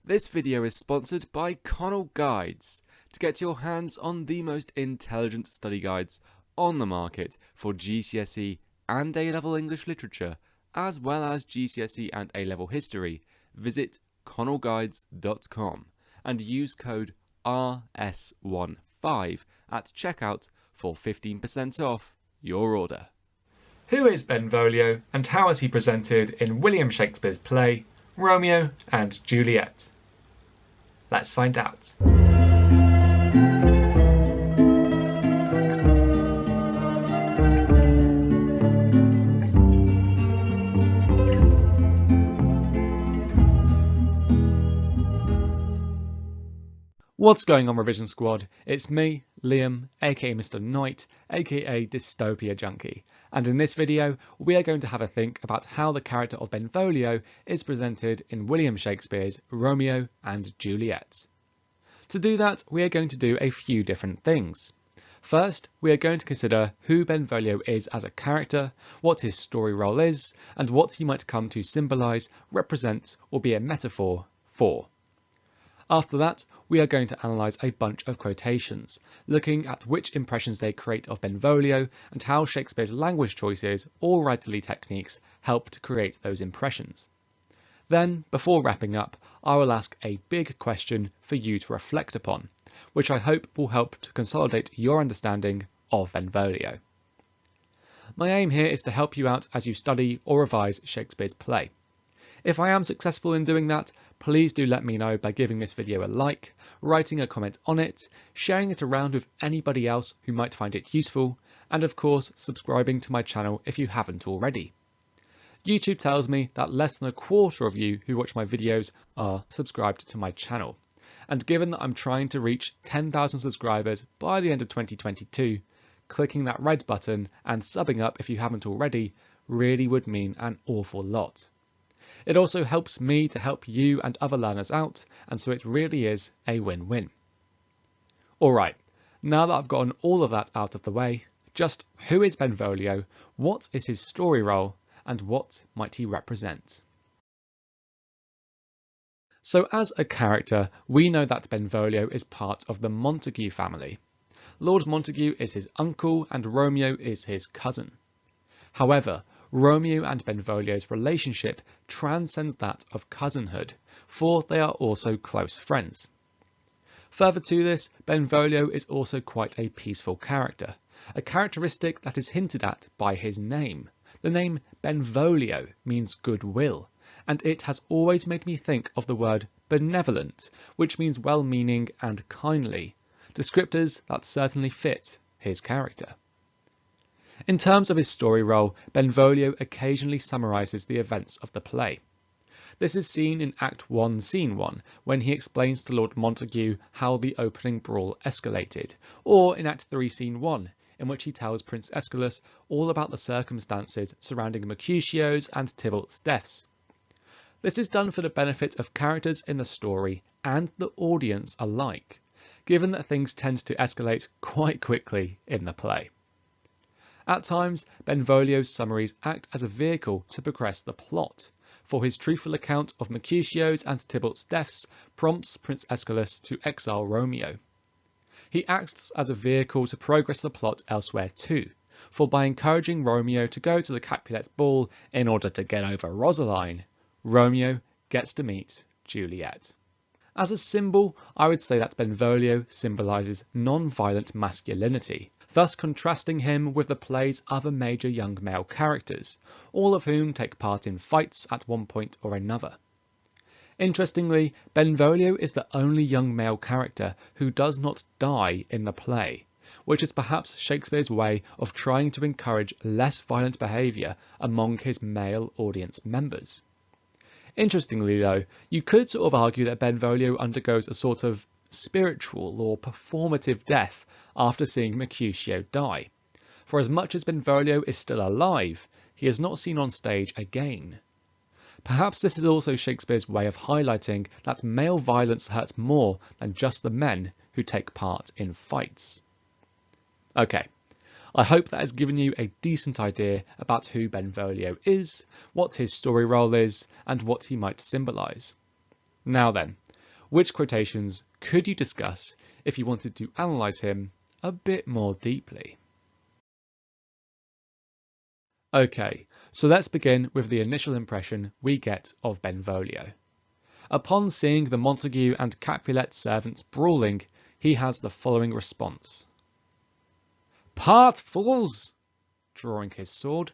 This video is sponsored by Connell Guides. To get your hands on the most intelligent study guides on the market for GCSE and A-level English literature, as well as GCSE and A-level history, visit connellguides.com and use code RS15 at checkout for 15% off your order. Who is Benvolio and how is he presented in William Shakespeare's play Romeo and Juliet? Let's find out. What's going on, Revision Squad? It's me, Liam, aka Mr. Knight, aka DystopiaJunkie, and in this video we are going to have a think about how the character of Benvolio is presented in William Shakespeare's Romeo and Juliet. To do that, we are going to do a few different things. First, we are going to consider who Benvolio is as a character, what his story role is, and what he might come to symbolise, represent, or be a metaphor for. After that, we are going to analyse a bunch of quotations, looking at which impressions they create of Benvolio and how Shakespeare's language choices or writerly techniques help to create those impressions. Then, before wrapping up, I will ask a big question for you to reflect upon, which I hope will help to consolidate your understanding of Benvolio. My aim here is to help you out as you study or revise Shakespeare's play. If I am successful in doing that, please do let me know by giving this video a like, writing a comment on it, sharing it around with anybody else who might find it useful, and of course subscribing to my channel if you haven't already. YouTube tells me that less than a quarter of you who watch my videos are subscribed to my channel, and given that I'm trying to reach 10,000 subscribers by the end of 2022, clicking that red button and subbing up if you haven't already really would mean an awful lot. It also helps me to help you and other learners out, and so it really is a win-win. Alright, now that I've gotten all of that out of the way, just who is Benvolio, what is his story role, and what might he represent? So as a character, we know that Benvolio is part of the Montague family. Lord Montague is his uncle and Romeo is his cousin. However, Romeo and Benvolio's relationship transcends that of cousinhood, for they are also close friends. Further to this, Benvolio is also quite a peaceful character, a characteristic that is hinted at by his name. The name Benvolio means goodwill, and it has always made me think of the word benevolent, which means well-meaning and kindly, descriptors that certainly fit his character. In terms of his story role, Benvolio occasionally summarises the events of the play. This is seen in Act 1, Scene 1, when he explains to Lord Montague how the opening brawl escalated, or in Act 3, Scene 1, in which he tells Prince Aeschylus all about the circumstances surrounding Mercutio's and Tybalt's deaths. This is done for the benefit of characters in the story and the audience alike, given that things tend to escalate quite quickly in the play. At times, Benvolio's summaries act as a vehicle to progress the plot, for his truthful account of Mercutio's and Tybalt's deaths prompts Prince Aeschylus to exile Romeo. He acts as a vehicle to progress the plot elsewhere too, for by encouraging Romeo to go to the Capulet ball in order to get over Rosaline, Romeo gets to meet Juliet. As a symbol, I would say that Benvolio symbolises non-violent masculinity, thus contrasting him with the play's other major young male characters, all of whom take part in fights at one point or another. Interestingly, Benvolio is the only young male character who does not die in the play, which is perhaps Shakespeare's way of trying to encourage less violent behaviour among his male audience members. Interestingly though, you could sort of argue that Benvolio undergoes a sort of spiritual or performative death after seeing Mercutio die, for as much as Benvolio is still alive, he is not seen on stage again. Perhaps this is also Shakespeare's way of highlighting that male violence hurts more than just the men who take part in fights. Okay, I hope that has given you a decent idea about who Benvolio is, what his story role is, and what he might symbolise. Now then, which quotations could you discuss if you wanted to analyse him a bit more deeply? Okay, so let's begin with the initial impression we get of Benvolio. Upon seeing the Montague and Capulet servants brawling, he has the following response. "Part, fools!" drawing his sword.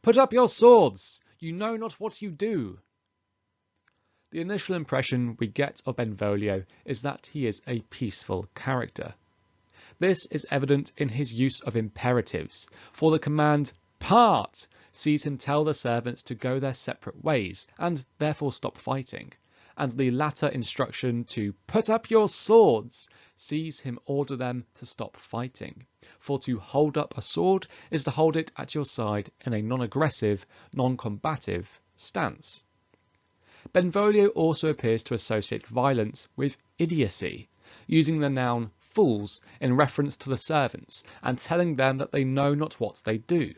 "Put up your swords! You know not what you do." The initial impression we get of Benvolio is that he is a peaceful character. This is evident in his use of imperatives, for the command "part" sees him tell the servants to go their separate ways and therefore stop fighting, and the latter instruction to "put up your swords" sees him order them to stop fighting, for to hold up a sword is to hold it at your side in a non-aggressive, non-combative stance. Benvolio also appears to associate violence with idiocy, using the noun fools in reference to the servants and telling them that they know not what they do,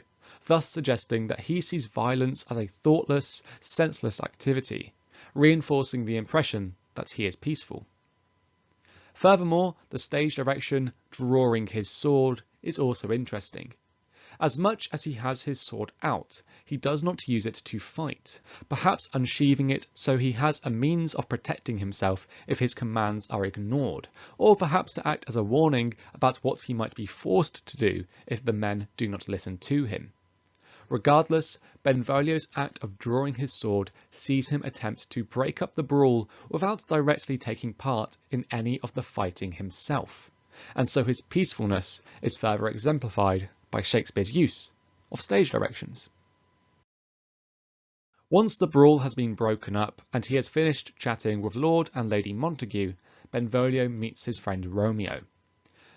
thus suggesting that he sees violence as a thoughtless, senseless activity, reinforcing the impression that he is peaceful. Furthermore, the stage direction "drawing his sword" is also interesting. As much as he has his sword out, he does not use it to fight, perhaps unsheathing it so he has a means of protecting himself if his commands are ignored, or perhaps to act as a warning about what he might be forced to do if the men do not listen to him. Regardless, Benvolio's act of drawing his sword sees him attempt to break up the brawl without directly taking part in any of the fighting himself, and so his peacefulness is further exemplified by Shakespeare's use of stage directions. Once the brawl has been broken up and he has finished chatting with Lord and Lady Montague, Benvolio meets his friend Romeo.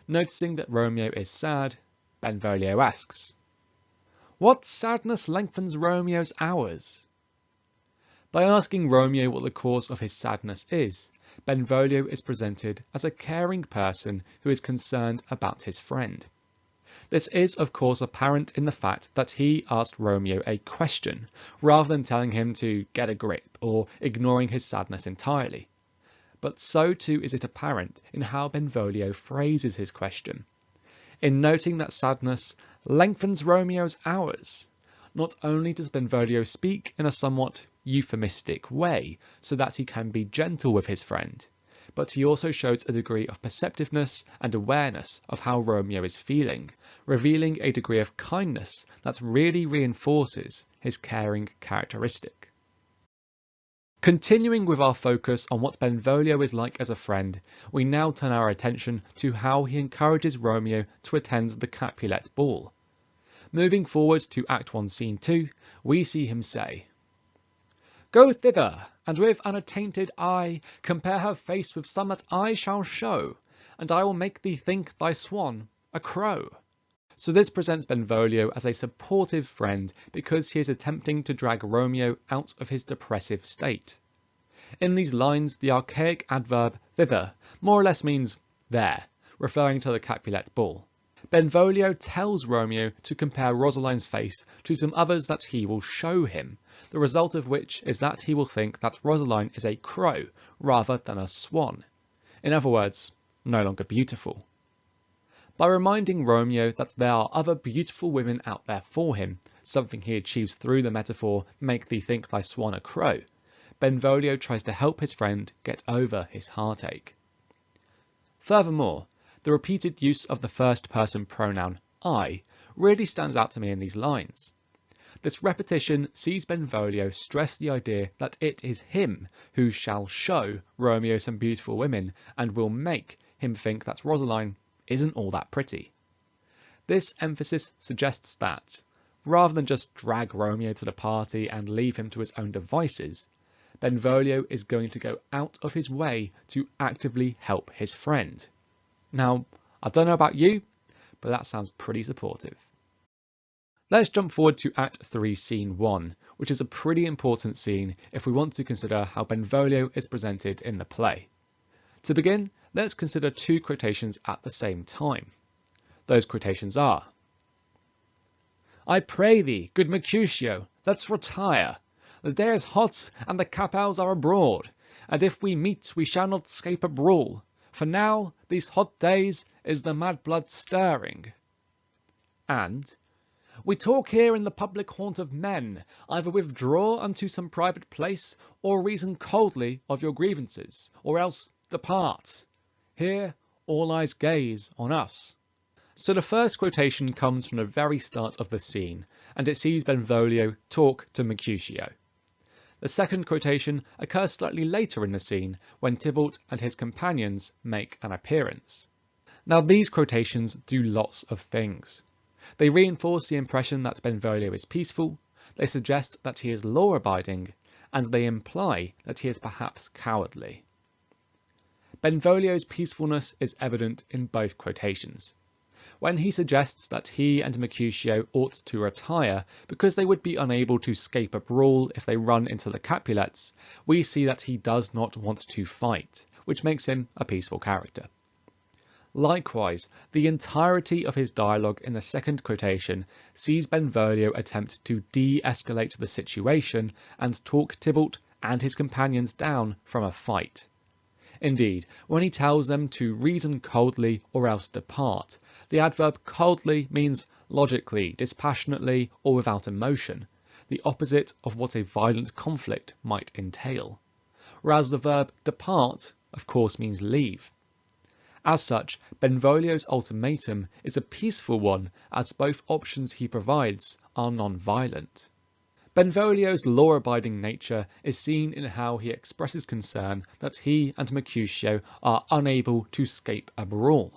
Noticing that Romeo is sad, Benvolio asks, "What sadness lengthens Romeo's hours?" By asking Romeo what the cause of his sadness is, Benvolio is presented as a caring person who is concerned about his friend. This is, of course, apparent in the fact that he asked Romeo a question, rather than telling him to get a grip or ignoring his sadness entirely. But so too is it apparent in how Benvolio phrases his question. In noting that sadness lengthens Romeo's hours, not only does Benvolio speak in a somewhat euphemistic way so that he can be gentle with his friend, but he also shows a degree of perceptiveness and awareness of how Romeo is feeling, revealing a degree of kindness that really reinforces his caring characteristic. Continuing with our focus on what Benvolio is like as a friend, we now turn our attention to how he encourages Romeo to attend the Capulet ball. Moving forward to Act 1 Scene 2, we see him say, "Go thither, and with an attainted eye compare her face with some that I shall show, and I will make thee think thy swan a crow." So this presents Benvolio as a supportive friend because he is attempting to drag Romeo out of his depressive state. In these lines, the archaic adverb thither more or less means there, referring to the Capulet ball. Benvolio tells Romeo to compare Rosaline's face to some others that he will show him, the result of which is that he will think that Rosaline is a crow rather than a swan. In other words, no longer beautiful. By reminding Romeo that there are other beautiful women out there for him, something he achieves through the metaphor "make thee think thy swan a crow," Benvolio tries to help his friend get over his heartache. Furthermore, the repeated use of the first-person pronoun I really stands out to me in these lines. This repetition sees Benvolio stress the idea that it is him who shall show Romeo some beautiful women and will make him think that Rosaline isn't all that pretty. This emphasis suggests that, rather than just drag Romeo to the party and leave him to his own devices, Benvolio is going to go out of his way to actively help his friend. Now, I don't know about you, but that sounds pretty supportive. Let's jump forward to Act 3, Scene 1, which is a pretty important scene if we want to consider how Benvolio is presented in the play. To begin, let's consider two quotations at the same time. Those quotations are, "I pray thee, good Mercutio, let's retire. The day is hot, and the capels are abroad, and if we meet we shall not scape a brawl, for now these hot days is the mad blood stirring. And we talk here in the public haunt of men, either withdraw unto some private place, or reason coldly of your grievances, or else depart. Here all eyes gaze on us. So the first quotation comes from the very start of the scene, and it sees Benvolio talk to Mercutio. The second quotation occurs slightly later in the scene, when Tybalt and his companions make an appearance. Now these quotations do lots of things. They reinforce the impression that Benvolio is peaceful, they suggest that he is law-abiding, and they imply that he is perhaps cowardly. Benvolio's peacefulness is evident in both quotations. When he suggests that he and Mercutio ought to retire because they would be unable to escape a brawl if they run into the Capulets, we see that he does not want to fight, which makes him a peaceful character. Likewise, the entirety of his dialogue in the second quotation sees Benvolio attempt to de-escalate the situation and talk Tybalt and his companions down from a fight. Indeed, when he tells them to reason coldly or else depart, the adverb coldly means logically, dispassionately, or without emotion, the opposite of what a violent conflict might entail. Whereas the verb depart, of course, means leave. As such, Benvolio's ultimatum is a peaceful one, as both options he provides are non-violent. Benvolio's law-abiding nature is seen in how he expresses concern that he and Mercutio are unable to escape a brawl.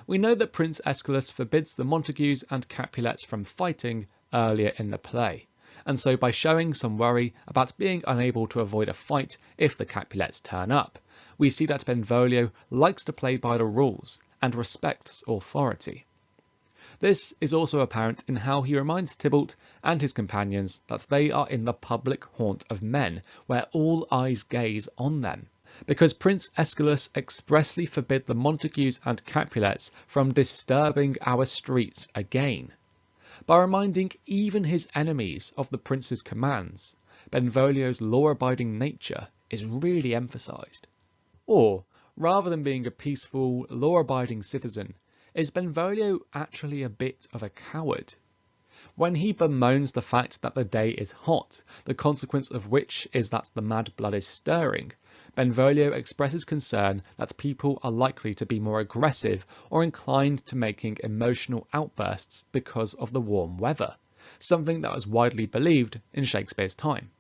We know that Prince Aeschylus forbids the Montagues and Capulets from fighting earlier in the play, and so by showing some worry about being unable to avoid a fight if the Capulets turn up, we see that Benvolio likes to play by the rules and respects authority. This is also apparent in how he reminds Tybalt and his companions that they are in the public haunt of men, where all eyes gaze on them, because Prince Aeschylus expressly forbid the Montagues and Capulets from disturbing our streets again. By reminding even his enemies of the prince's commands, Benvolio's law-abiding nature is really emphasised. Or, rather than being a peaceful, law-abiding citizen, is Benvolio actually a bit of a coward? When he bemoans the fact that the day is hot, the consequence of which is that the mad blood is stirring, Benvolio expresses concern that people are likely to be more aggressive or inclined to making emotional outbursts because of the warm weather, something that was widely believed in Shakespeare's time.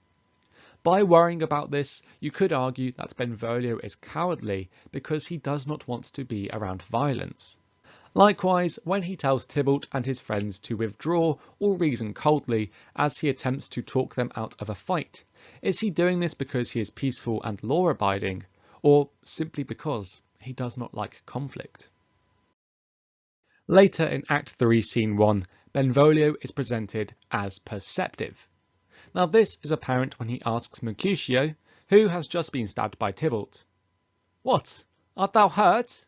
By worrying about this, you could argue that Benvolio is cowardly because he does not want to be around violence. Likewise, when he tells Tybalt and his friends to withdraw or reason coldly as he attempts to talk them out of a fight, is he doing this because he is peaceful and law-abiding, or simply because he does not like conflict? Later in Act 3, Scene 1, Benvolio is presented as perceptive. Now this is apparent when he asks Mercutio, who has just been stabbed by Tybalt, "What? Art thou hurt?"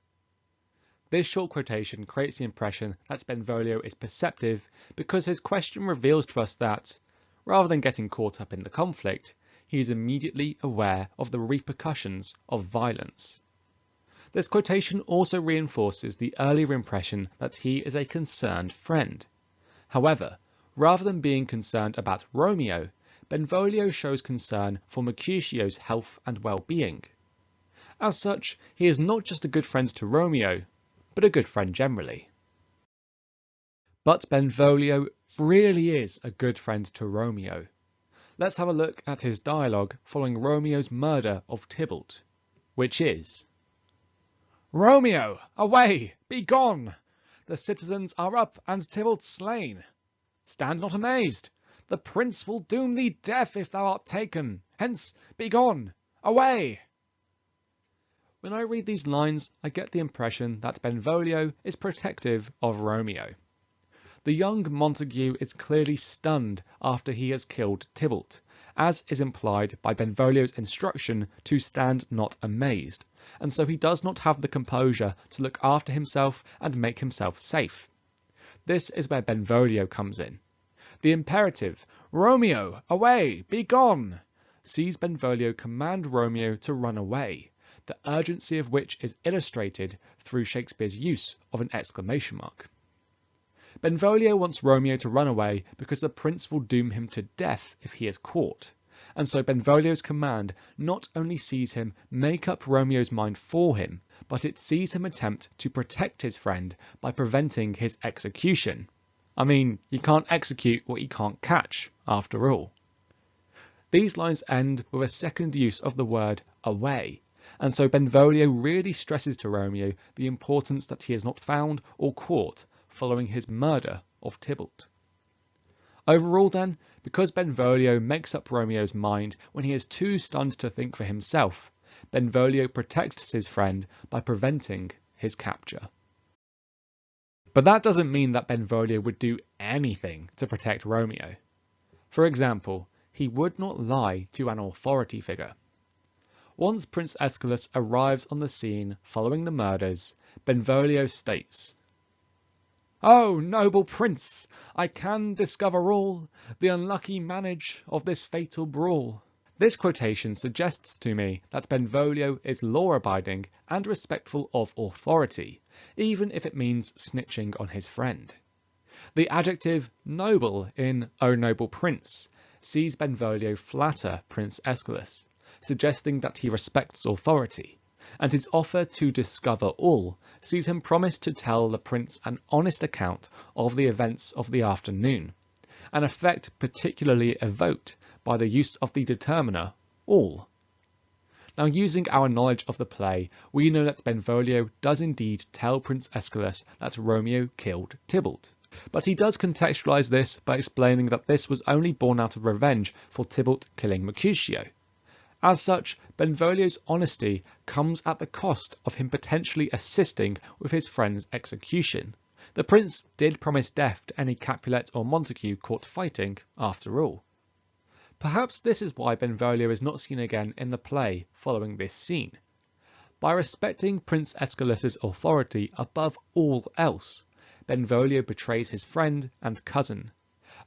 This short quotation creates the impression that Benvolio is perceptive because his question reveals to us that, rather than getting caught up in the conflict, he is immediately aware of the repercussions of violence. This quotation also reinforces the earlier impression that he is a concerned friend. However, rather than being concerned about Romeo, Benvolio shows concern for Mercutio's health and well-being. As such, he is not just a good friend to Romeo, but a good friend generally. But Benvolio really is a good friend to Romeo. Let's have a look at his dialogue following Romeo's murder of Tybalt, which is: "Romeo, away! Be gone! The citizens are up and Tybalt slain. Stand not amazed. The prince will doom thee death if thou art taken. Hence, be gone! Away!" When I read these lines, I get the impression that Benvolio is protective of Romeo. The young Montague is clearly stunned after he has killed Tybalt, as is implied by Benvolio's instruction to stand not amazed, and so he does not have the composure to look after himself and make himself safe. This is where Benvolio comes in. The imperative, "Romeo, away, be gone!" sees Benvolio command Romeo to run away, the urgency of which is illustrated through Shakespeare's use of an exclamation mark. Benvolio wants Romeo to run away because the prince will doom him to death if he is caught, and so Benvolio's command not only sees him make up Romeo's mind for him, but it sees him attempt to protect his friend by preventing his execution. I mean, you can't execute what you can't catch, after all. These lines end with a second use of the word away, and so Benvolio really stresses to Romeo the importance that he is not found or caught following his murder of Tybalt. Overall then, because Benvolio makes up Romeo's mind when he is too stunned to think for himself, Benvolio protects his friend by preventing his capture. But that doesn't mean that Benvolio would do anything to protect Romeo. For example, he would not lie to an authority figure. Once Prince Aeschylus arrives on the scene following the murders, Benvolio states, "Oh, noble prince, I can discover all the unlucky manage of this fatal brawl." This quotation suggests to me that Benvolio is law-abiding and respectful of authority, even if it means snitching on his friend. The adjective noble in O noble prince sees Benvolio flatter Prince Aeschylus, suggesting that he respects authority, and his offer to discover all sees him promise to tell the prince an honest account of the events of the afternoon, an effect particularly evoked by the use of the determiner all. Now, using our knowledge of the play, we know that Benvolio does indeed tell Prince Aeschylus that Romeo killed Tybalt, but he does contextualise this by explaining that this was only born out of revenge for Tybalt killing Mercutio. As such, Benvolio's honesty comes at the cost of him potentially assisting with his friend's execution. The prince did promise death to any Capulet or Montague caught fighting, after all. Perhaps this is why Benvolio is not seen again in the play following this scene. By respecting Prince Aeschylus's authority above all else, Benvolio betrays his friend and cousin,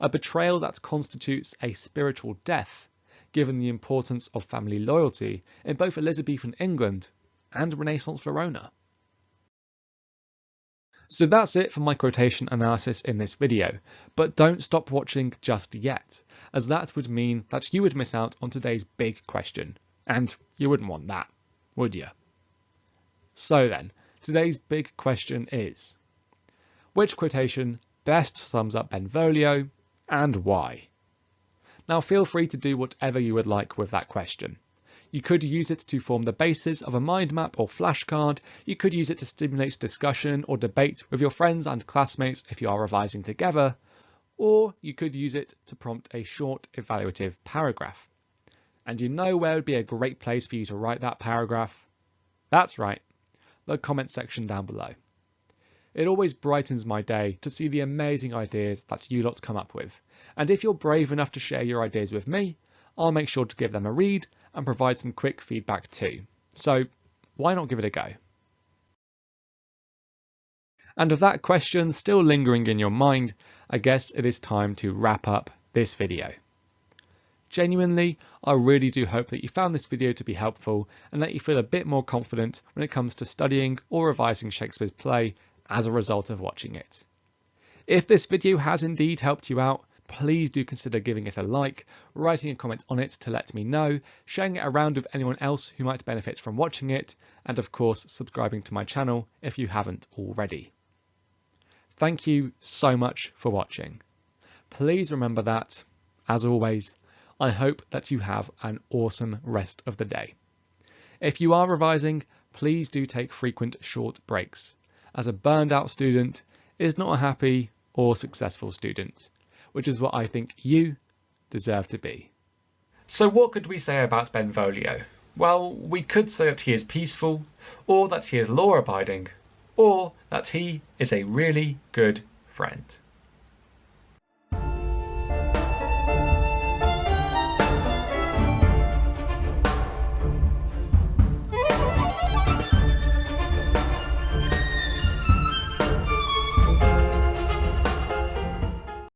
a betrayal that constitutes a spiritual death, given the importance of family loyalty in both Elizabethan England and Renaissance Verona. So that's it for my quotation analysis in this video, but don't stop watching just yet, as that would mean that you would miss out on today's big question, and you wouldn't want that, would you? So then, today's big question is, which quotation best sums up Benvolio, and why? Now feel free to do whatever you would like with that question. You could use it to form the basis of a mind map or flashcard, you could use it to stimulate discussion or debate with your friends and classmates if you are revising together, or you could use it to prompt a short evaluative paragraph. And you know where would be a great place for you to write that paragraph? That's right, the comment section down below. It always brightens my day to see the amazing ideas that you lot come up with, and if you're brave enough to share your ideas with me, I'll make sure to give them a read and provide some quick feedback too. So why not give it a go? And with that question still lingering in your mind, I guess it is time to wrap up this video. Genuinely, I really do hope that you found this video to be helpful and that you feel a bit more confident when it comes to studying or revising Shakespeare's play as a result of watching it. If this video has indeed helped you out, please do consider giving it a like, writing a comment on it to let me know, sharing it around with anyone else who might benefit from watching it, and of course subscribing to my channel if you haven't already. Thank you so much for watching. Please remember that, as always, I hope that you have an awesome rest of the day. If you are revising, please do take frequent short breaks, as a burned out student is not a happy or successful student, which is what I think you deserve to be. So what could we say about Benvolio? Well, we could say that he is peaceful, or that he is law-abiding, or that he is a really good friend.